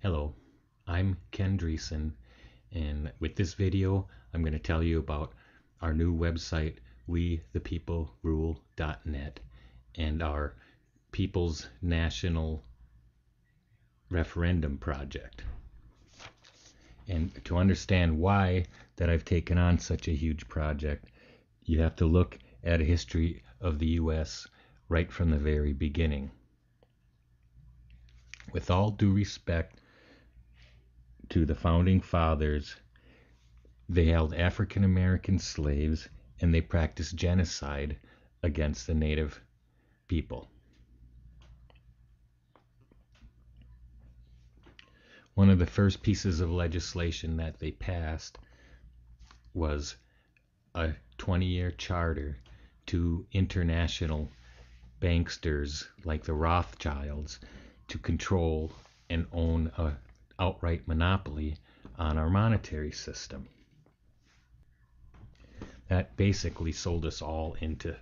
Hello, I'm Ken Dreesen, and with this video, I'm going to tell you about our new website, wethepeoplerule.net, and our People's National Referendum project. And to understand why that I've taken on such a huge project, you have to look at a history of the U.S. right from the very beginning. With all due respect to the founding fathers, they held African American slaves and they practiced genocide against the native people. One of the first pieces of legislation that they passed was a 20-year charter to international banksters like the Rothschilds to control and own an outright monopoly on our monetary system. That basically sold us all into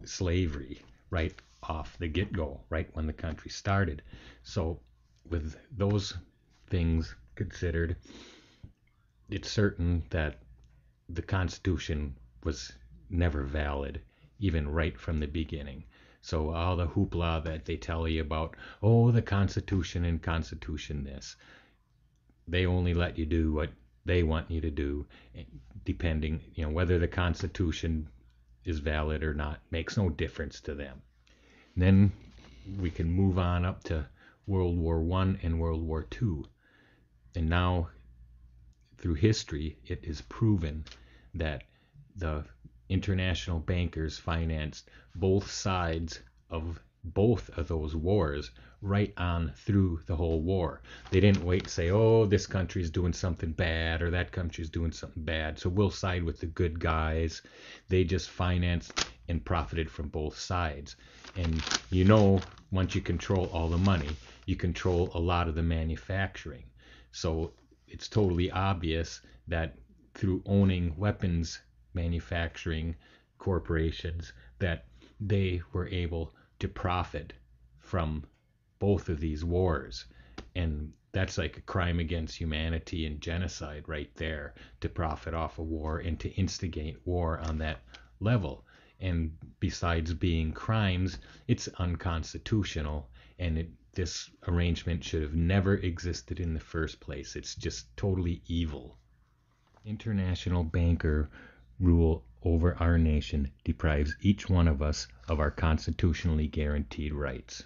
slavery right off the get-go, right when the country started. So with those things considered, it's certain that the Constitution was never valid, even right from the beginning. So all the hoopla that they tell you about, oh, the Constitution and Constitution this, they only let you do what they want you to do, depending, whether the Constitution is valid or not makes no difference to them. And then we can move on up to World War I and World War II. And now, through history, it is proven that the international bankers financed both sides of both of those wars right on through the whole war. They didn't wait and say, oh, this country's doing something bad or that country's doing something bad, so we'll side with the good guys. They just financed and profited from both sides. And once you control all the money, you control a lot of the manufacturing. So it's totally obvious that through owning weapons manufacturing corporations that they were able to profit from both of these wars. And that's like a crime against humanity and genocide right there, to profit off a war and to instigate war on that level. And besides being crimes, it's unconstitutional, and this arrangement should have never existed in the first place. It's just totally evil. International banker rule over our nation deprives each one of us of our constitutionally guaranteed rights.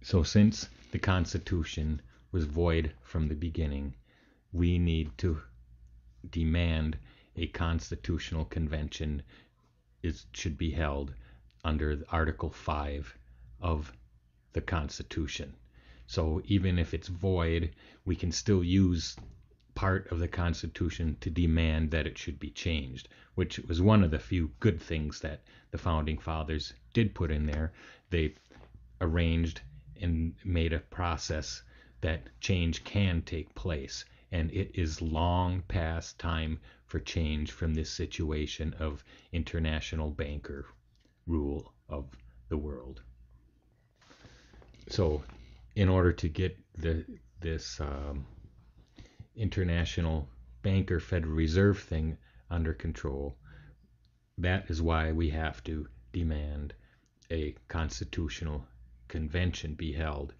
So since the Constitution was void from the beginning, we need to demand a constitutional convention should be held under Article 5 of the Constitution. So even if it's void, we can still use part of the Constitution to demand that it should be changed, which was one of the few good things that the Founding Fathers did put in there. They arranged and made a process that change can take place, and it is long past time for change from this situation of international banker rule of the world. So in order to get this international banker Federal Reserve thing under control, that is why we have to demand a constitutional convention be held.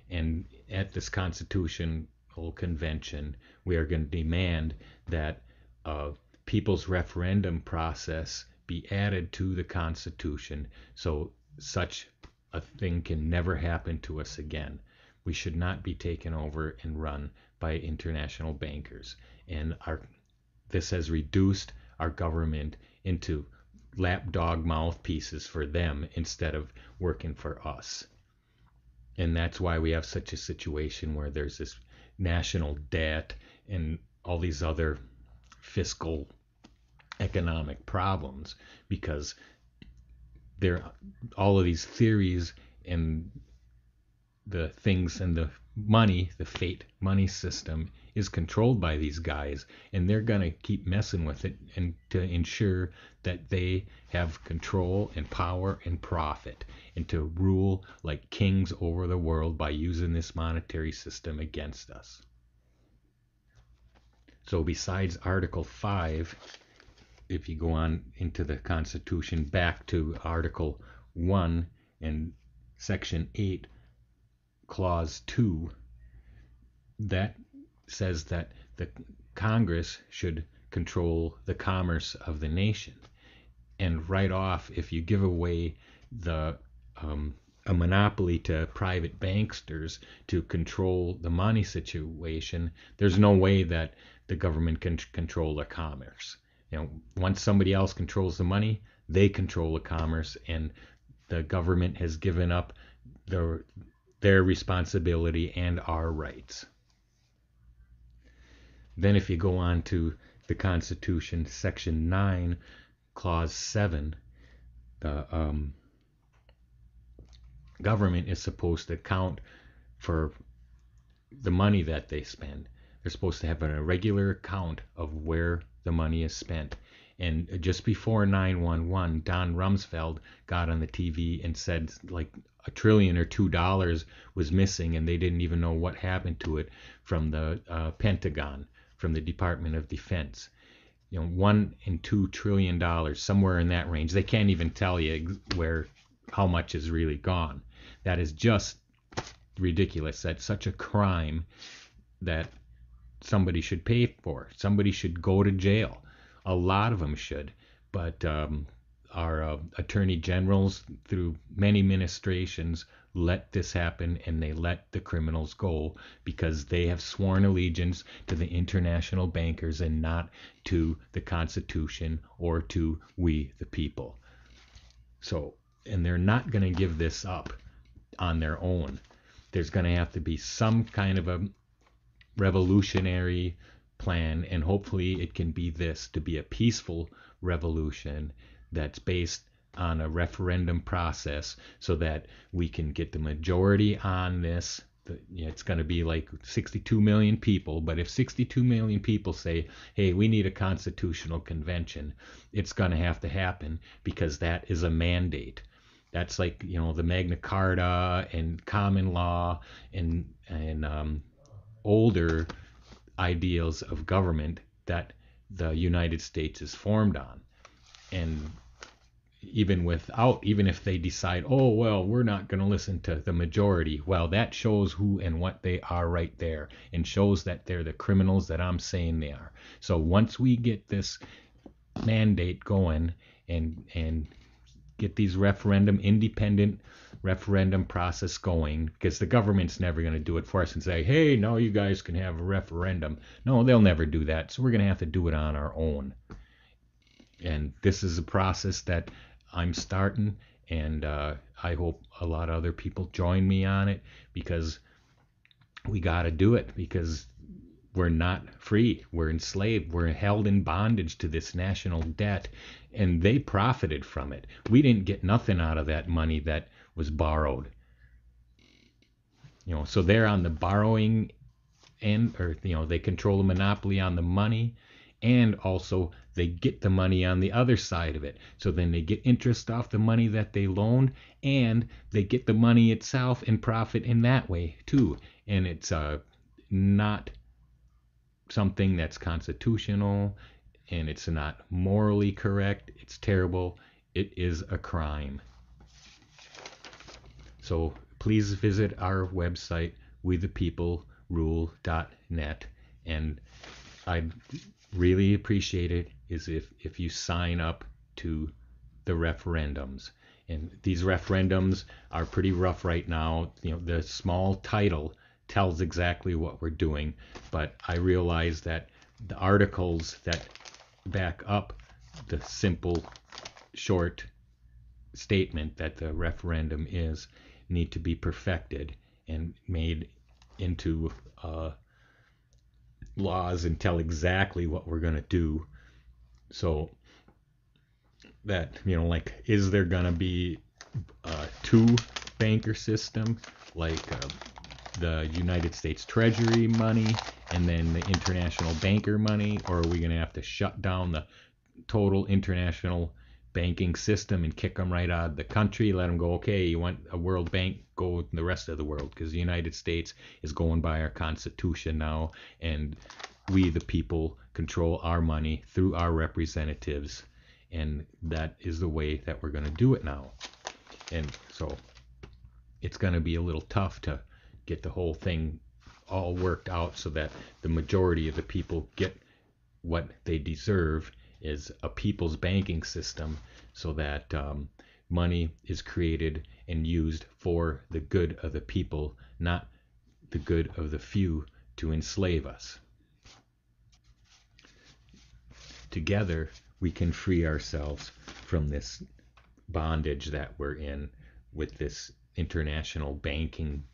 And at this constitutional convention, we are going to demand that people's referendum process be added to the Constitution, so such a thing can never happen to us again. We should not be taken over and run by international bankers. And this has reduced our government into lapdog mouthpieces for them instead of working for us. And that's why we have such a situation where there's this national debt and all these other fiscal economic problems, because all of these theories and the things and the money, the fate money system is controlled by these guys, and they're going to keep messing with it and to ensure that they have control and power and profit, and to rule like kings over the world by using this monetary system against us. So besides Article 5, if you go on into the Constitution back to Article 1 and Section 8, Clause 2, that says that the Congress should control the commerce of the nation. And right off, if you give away a monopoly to private banksters to control the money situation, there's no way that the government can control the commerce. Once somebody else controls the money, they control the commerce, and the government has given up their responsibility and our rights. Then if you go on to the Constitution, Section 9, Clause 7, the government is supposed to account for the money that they spend. They're supposed to have an irregular account of where the money is spent. And just before 9/11, Don Rumsfeld got on the TV and said like $1 trillion or $2 was missing, and they didn't even know what happened to it from the Pentagon, from the Department of Defense. $1 and $2 trillion, somewhere in that range. They can't even tell you how much is really gone. That is just ridiculous. That's such a crime that somebody should pay for. Somebody should go to jail. A lot of them should. But our attorney generals, through many administrations, let this happen, and they let the criminals go because they have sworn allegiance to the international bankers and not to the Constitution or to we the people. So, and they're not going to give this up on their own. There's going to have to be some kind of a revolutionary plan, and hopefully it can be this, to be a peaceful revolution that's based on a referendum process so that we can get the majority on this. It's going to be like 62 million people, but if 62 million people say, hey, we need a constitutional convention, it's going to have to happen because that is a mandate. That's like, the Magna Carta and common law and older ideals of government that the United States is formed on. And even if they decide, oh, well, we're not going to listen to the majority, well, that shows who and what they are right there, and shows that they're the criminals that I'm saying they are. So once we get this mandate going and get these independent referendum process going, because the government's never going to do it for us and say, hey, now you guys can have a referendum. No, they'll never do that. So we're going to have to do it on our own. And this is a process that I'm starting, and I hope a lot of other people join me on it, because we got to do it, because we're not free. We're enslaved. We're held in bondage to this national debt, and they profited from it. We didn't get nothing out of that money that was borrowed. So they're on the borrowing end, or they control the monopoly on the money, and also they get the money on the other side of it. So then they get interest off the money that they loaned, and they get the money itself and profit in that way too. And it's not something that's constitutional, and it's not morally correct. It's terrible. It is a crime. So please visit our website, wethepeoplerule.net, and I'd really appreciate it is if you sign up to the referendums. And these referendums are pretty rough right now. The small title tells exactly what we're doing, but I realize that the articles that back up the simple, short statement that the referendum need to be perfected and made into laws and tell exactly what we're going to do, so that, like, is there going to be a two banker system, like the United States Treasury money and then the international banker money, or are we going to have to shut down the total international banking system and kick them right out of the country, let them go, okay, you want a world bank, go with the rest of the world, because the United States is going by our Constitution now, and we, the people, control our money through our representatives, and that is the way that we're going to do it now. And so it's going to be a little tough to get the whole thing all worked out so that the majority of the people get what they deserve, is a people's banking system, so that money is created and used for the good of the people, not the good of the few to enslave us. Together, we can free ourselves from this bondage that we're in with this international banking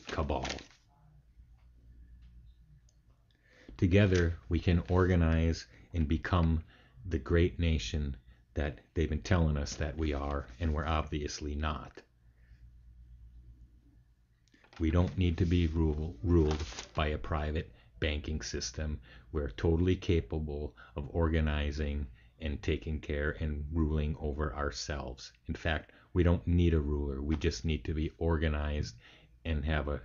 cabal. Together, we can organize and become the great nation that they've been telling us that we are, and we're obviously not. We don't need to be ruled by a private banking system. We're totally capable of organizing and taking care and ruling over ourselves. In fact, we don't need a ruler. We just need to be organized and have a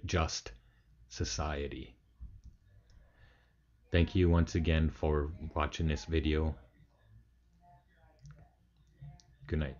just society. Thank you once again for watching this video. Good night.